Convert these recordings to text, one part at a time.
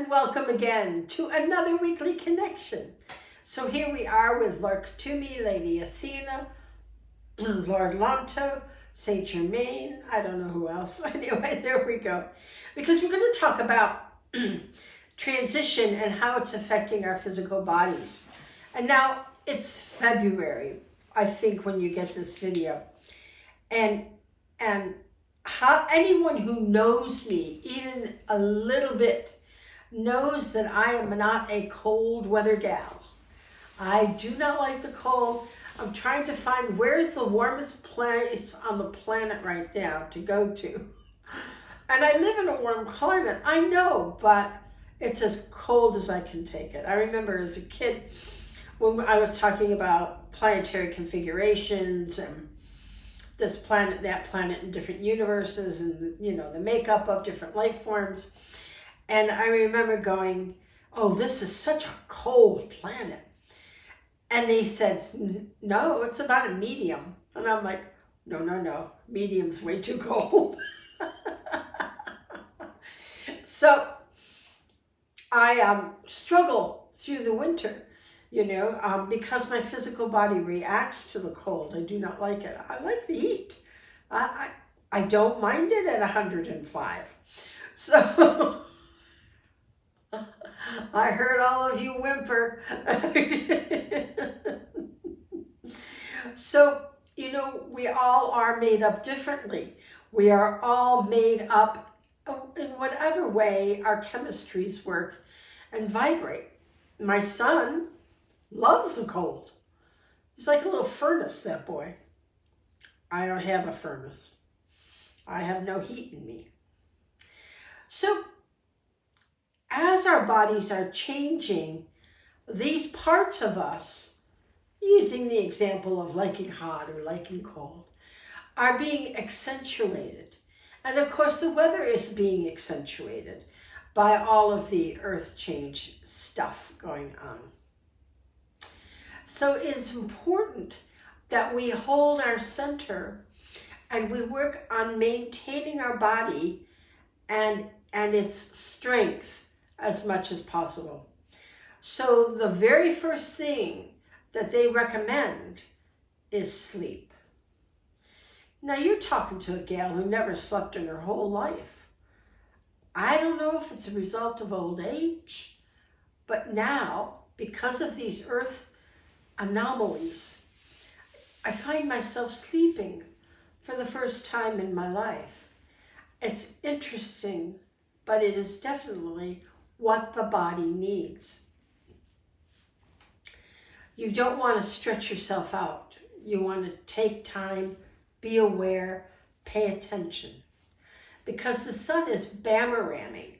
and welcome again to another weekly connection. So here we are with Lord Katumi, Lady Athena, Lord Lanto, Saint Germain, I don't know who else. Anyway, there we go. Because we're going to talk about transition and how it's affecting our physical bodies. And now it's February, I think, when you get this video. And how anyone who knows me even a little bit knows that I am not a cold weather gal. I do not like the cold. I'm trying to find where's the warmest place on the planet right now to go to. And I live in a warm climate, I know, but it's as cold as I can take it. I remember as a kid when I was talking about planetary configurations and this planet, that planet in different universes and, you know, the makeup of different life forms. And I remember going, oh, this is such a cold planet. And they said, no, it's about a medium. And I'm like, no, medium's way too cold. So I struggle through the winter, because my physical body reacts to the cold. I do not like it. I like the heat. I don't mind it at 105. So I heard all of you whimper. So, we all are made up differently. We are all made up in whatever way our chemistries work and vibrate. My son loves the cold. He's like a little furnace, that boy. I don't have a furnace. I have no heat in me. So, as our bodies are changing, these parts of us, using the example of liking hot or liking cold, are being accentuated. And of course, the weather is being accentuated by all of the earth change stuff going on. So it's important that we hold our center and we work on maintaining our body and its strength as much as possible. So the very first thing that they recommend is sleep. Now you're talking to a gal who never slept in her whole life. I don't know if it's a result of old age, but now, because of these earth anomalies, I find myself sleeping for the first time in my life. It's interesting, but it is definitely what the body needs. You don't want to stretch yourself out. You want to take time, be aware, pay attention. Because the sun is bamaramming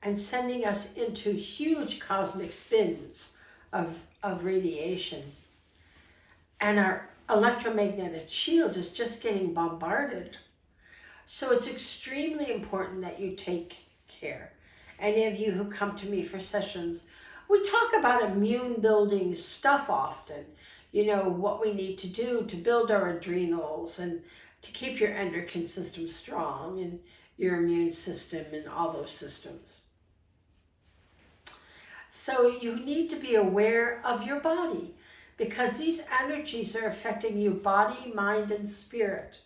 and sending us into huge cosmic spins of radiation. And our electromagnetic shield is just getting bombarded. So it's extremely important that you take care. Any of you who come to me for sessions, we talk about immune building stuff often. What we need to do to build our adrenals and to keep your endocrine system strong and your immune system and all those systems. So you need to be aware of your body because these energies are affecting you body, mind, and spirit.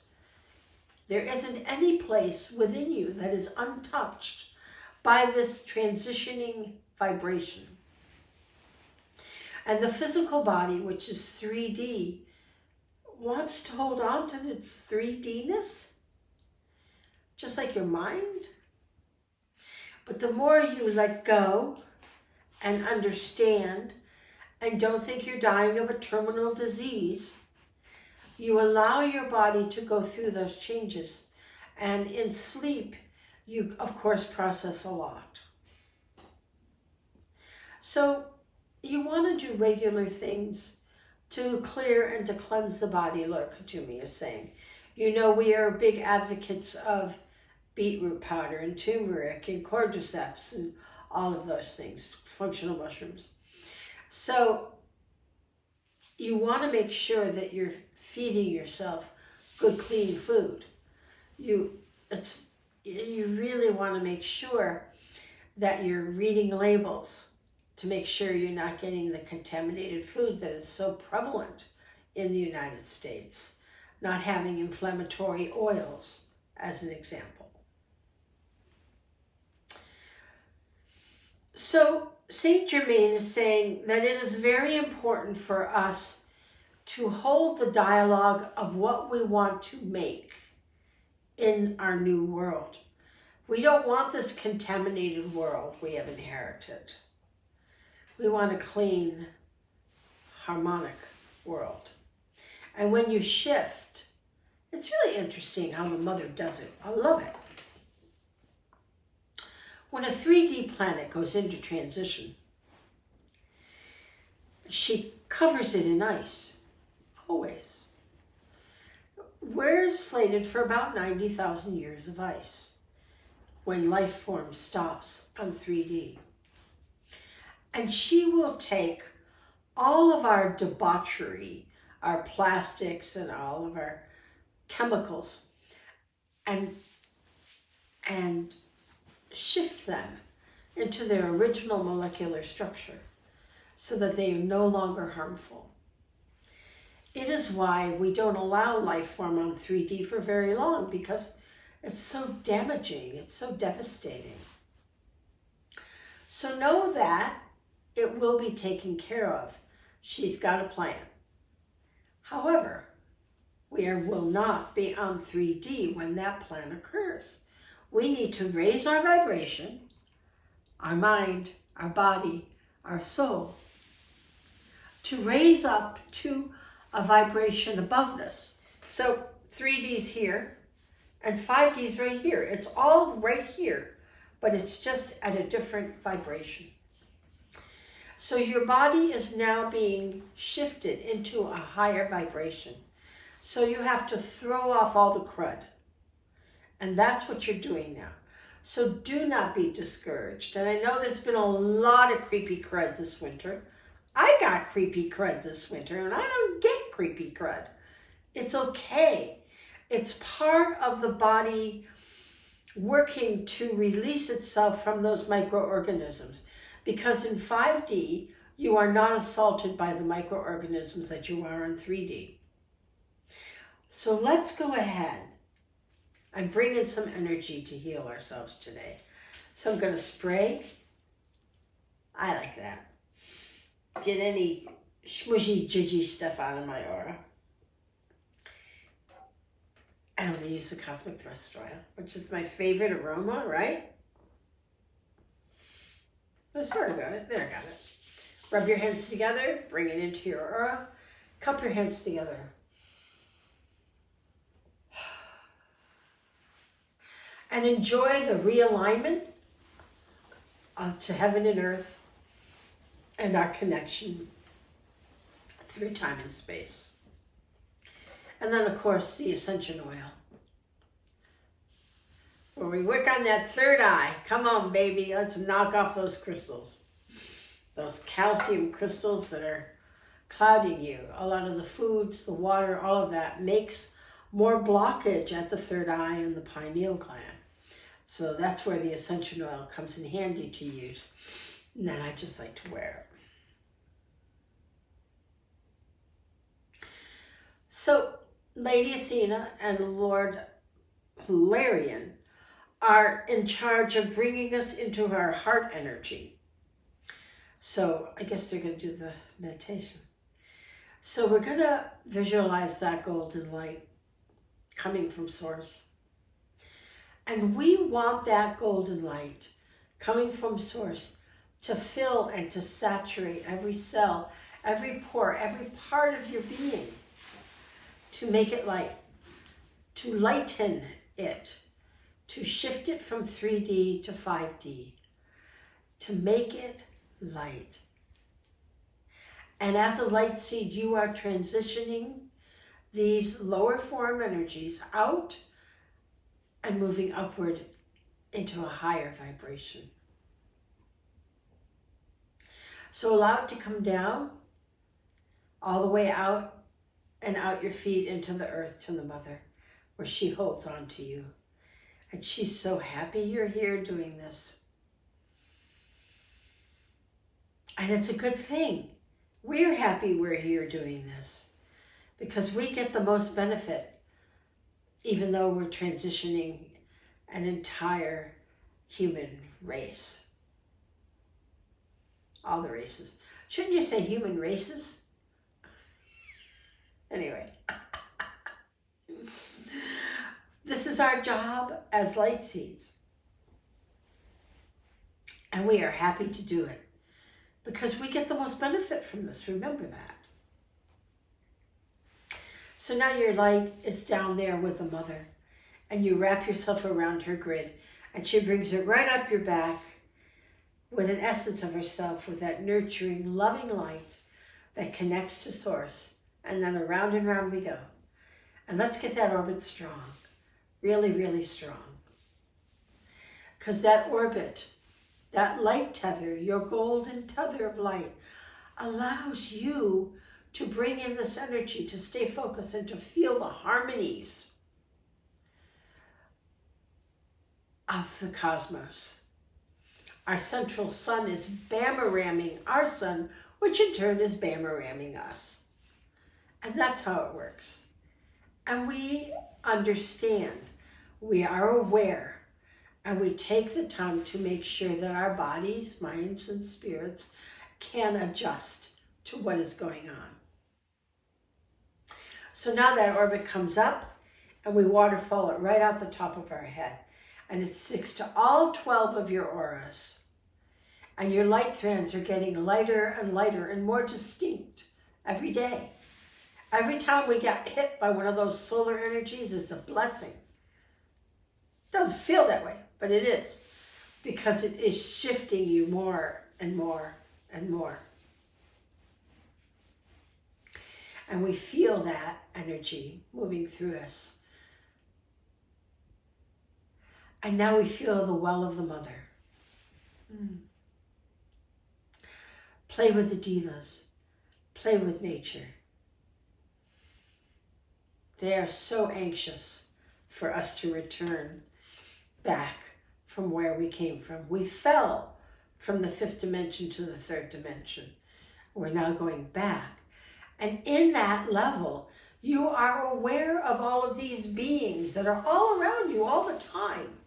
There isn't any place within you that is untouched by this transitioning vibration. And the physical body, which is 3D, wants to hold on to its 3D-ness, just like your mind. But the more you let go and understand and don't think you're dying of a terminal disease, you allow your body to go through those changes. And in sleep, you, of course, process a lot. So you want to do regular things to clear and to cleanse the body, Lord Katumi is saying. We are big advocates of beetroot powder and turmeric and cordyceps and all of those things, functional mushrooms. So you want to make sure that you're feeding yourself good, clean food. You really want to make sure that you're reading labels to make sure you're not getting the contaminated food that is so prevalent in the United States. Not having inflammatory oils, as an example. So Saint Germain is saying that it is very important for us to hold the dialogue of what we want to make in our new world. We don't want this contaminated world we have inherited. We want a clean, harmonic world. And when you shift, it's really interesting how the mother does it. I love it. When a 3D planet goes into transition, she covers it in ice, always. We're slated for about 90,000 years of ice when life form stops on 3D. And she will take all of our debauchery, our plastics and all of our chemicals, and shift them into their original molecular structure so that they are no longer harmful. It is why we don't allow life form on 3D for very long, because it's so damaging, it's so devastating. So know that it will be taken care of. She's got a plan. However, we will not be on 3D when that plan occurs. We need to raise our vibration, our mind, our body, our soul, to raise up to a vibration above this. So 3D's here and 5D's right here. It's all right here, but it's just at a different vibration. So your body is now being shifted into a higher vibration. So you have to throw off all the crud. And that's what you're doing now. So do not be discouraged. And I know there's been a lot of creepy crud this winter. I got creepy crud this winter, and I don't get creepy crud. It's okay. It's part of the body working to release itself from those microorganisms. Because in 5D, you are not assaulted by the microorganisms that you are in 3D. So let's go ahead and bring in some energy to heal ourselves today. So I'm going to spray. I like that. Get any smushy, judgy stuff out of my aura. And I'm going to use the Cosmic Thrust Oil, which is my favorite aroma, right? I sort of got it. There, I got it. Rub your hands together. Bring it into your aura. Cup your hands together. And enjoy the realignment to heaven and earth and our connection through time and space. And then, of course, the Ascension Oil, where we work on that third eye. Come on, baby. Let's knock off those crystals. Those calcium crystals that are clouding you. A lot of the foods, the water, all of that makes more blockage at the third eye and the pineal gland. So that's where the Ascension Oil comes in handy to use. And then I just like to wear it. So Lady Athena and Lord Hilarion are in charge of bringing us into our heart energy. So I guess they're going to do the meditation. So we're going to visualize that golden light coming from Source. And we want that golden light coming from Source to fill and to saturate every cell, every pore, every part of your being, to make it light, to lighten it, to shift it from 3D to 5D, to make it light. And as a light seed, you are transitioning these lower form energies out and moving upward into a higher vibration. So allow it to come down all the way out and out your feet into the earth to the mother, where she holds on to you. And she's so happy you're here doing this. And it's a good thing. We're happy we're here doing this because we get the most benefit, even though we're transitioning an entire human race. All the races. Shouldn't you say human races? Anyway. This is our job as light seeds. And we are happy to do it because we get the most benefit from this. Remember that. So now your light is down there with the mother and you wrap yourself around her grid and she brings it right up your back with an essence of herself, with that nurturing, loving light that connects to source. And then around and round we go. And let's get that orbit strong. Really, really strong. Because that orbit, that light tether, your golden tether of light, allows you to bring in this energy, to stay focused and to feel the harmonies of the cosmos. Our central sun is bam-a-ramming our sun, which in turn is bam-a-ramming us. And that's how it works. And we understand, we are aware, and we take the time to make sure that our bodies, minds, and spirits can adjust to what is going on. So now that orbit comes up, and we waterfall it right off the top of our head. And it sticks to all 12 of your auras. And your light strands are getting lighter and lighter and more distinct every day. Every time we get hit by one of those solar energies, it's a blessing. Doesn't feel that way, but it is. Because it is shifting you more and more and more. And we feel that energy moving through us. And now we feel the well of the mother. Play with the divas. Play with nature. They are so anxious for us to return back from where we came from. We fell from the 5th dimension to the 3rd dimension. We're now going back. And in that level, you are aware of all of these beings that are all around you all the time.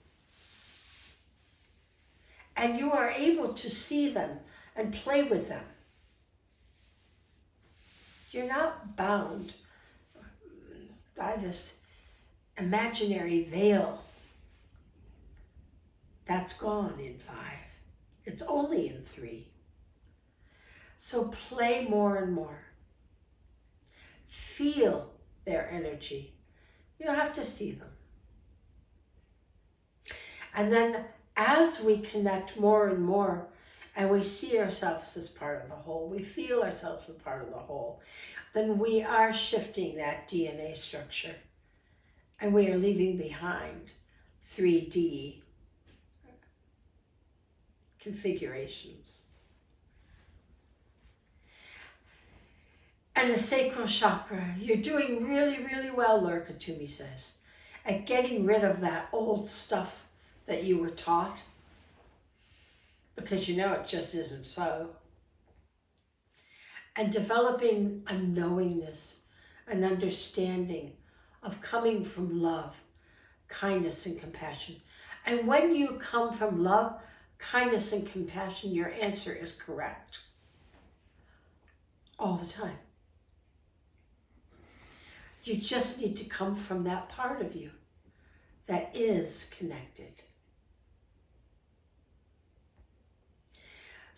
And you are able to see them and play with them. You're not bound by this imaginary veil. That's gone in 5. It's only in 3. So play more and more. Feel their energy. You don't have to see them. And then as we connect more and more, and we see ourselves as part of the whole, we feel ourselves as part of the whole, then we are shifting that DNA structure. And we are leaving behind 3D configurations. And the sacral chakra, you're doing really, really well, Lurka Toomey says, at getting rid of that old stuff that you were taught, because you know it just isn't so. And developing a knowingness, an understanding of coming from love, kindness, and compassion. And when you come from love, kindness, and compassion, your answer is correct. All the time. You just need to come from that part of you that is connected.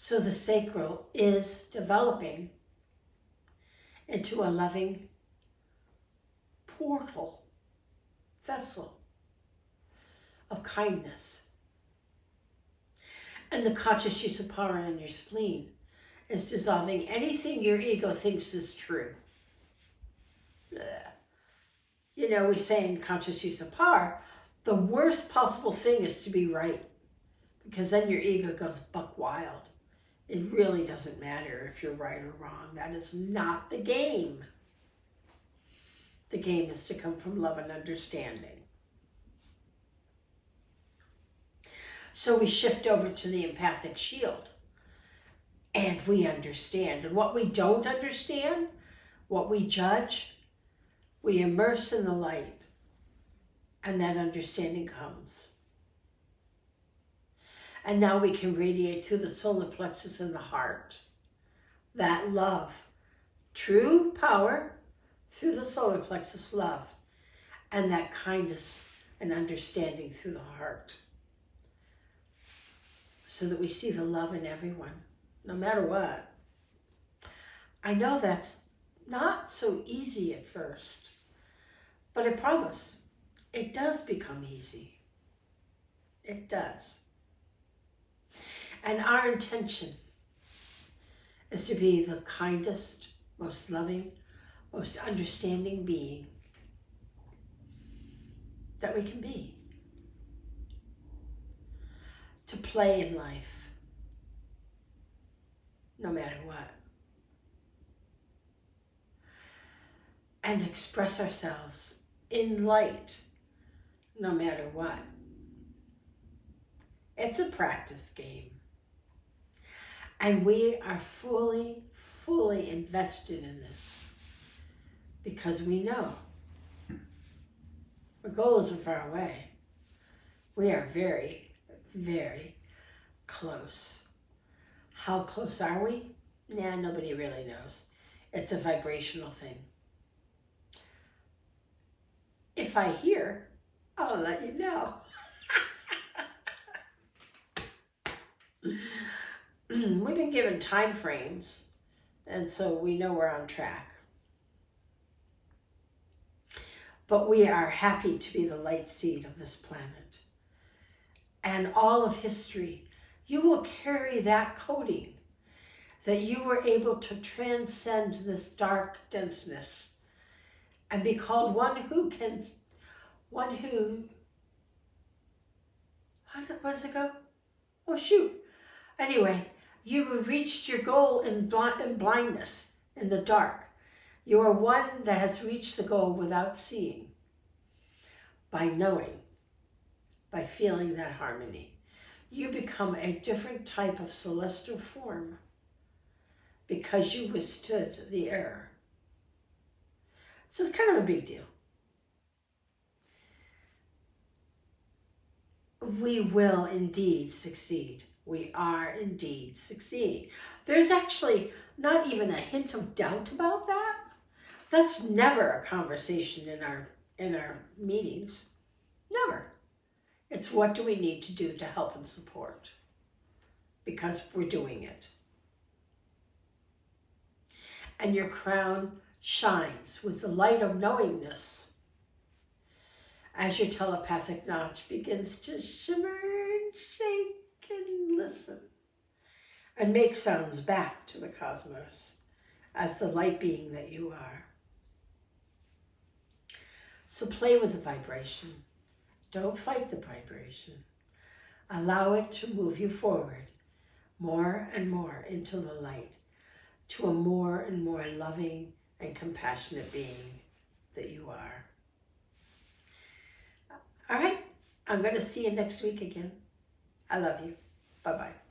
So the sacral is developing into a loving portal, vessel of kindness. And the conscious use of power in your spleen is dissolving anything your ego thinks is true. You know, we say in conscious use of power, the worst possible thing is to be right, because then your ego goes buck wild. It really doesn't matter if you're right or wrong. That is not the game. The game is to come from love and understanding. So we shift over to the empathic shield. and we understand. And what we don't understand, what we judge, we immerse in the light, and that understanding comes. And now we can radiate through the solar plexus and the heart. That love, true power through the solar plexus, love, and that kindness and understanding through the heart. So that we see the love in everyone, no matter what. I know that's not so easy at first, but I promise it does become easy. It does. And our intention is to be the kindest, most loving, most understanding being that we can be. To play in life, no matter what. And express ourselves in light, no matter what. It's a practice game. And we are fully invested in this because we know our goal isn't far away. We are very, very close. How close are we? Nah, nobody really knows. It's a vibrational thing. If I hear, I'll let you know. We've been given time frames, and so we know we're on track. But we are happy to be the light seed of this planet. And all of history, you will carry that coding that you were able to transcend this dark denseness and be called how does it go? Oh, shoot. Anyway, you reached your goal in blindness, in the dark. You are one that has reached the goal without seeing, by knowing, by feeling that harmony. You become a different type of celestial form because you withstood the error. So it's kind of a big deal. We will indeed succeed. We are indeed succeeding. There's actually not even a hint of doubt about that. That's never a conversation in our meetings. Never. It's what do we need to do to help and support? Because we're doing it. And your crown shines with the light of knowingness as your telepathic notch begins to shimmer and shake and listen and make sounds back to the cosmos as the light being that you are. So play with the vibration. Don't fight the vibration. Allow it to move you forward more and more into the light, to a more and more loving and compassionate being that you are. All right, I'm going to see you next week again. I love you. Bye-bye.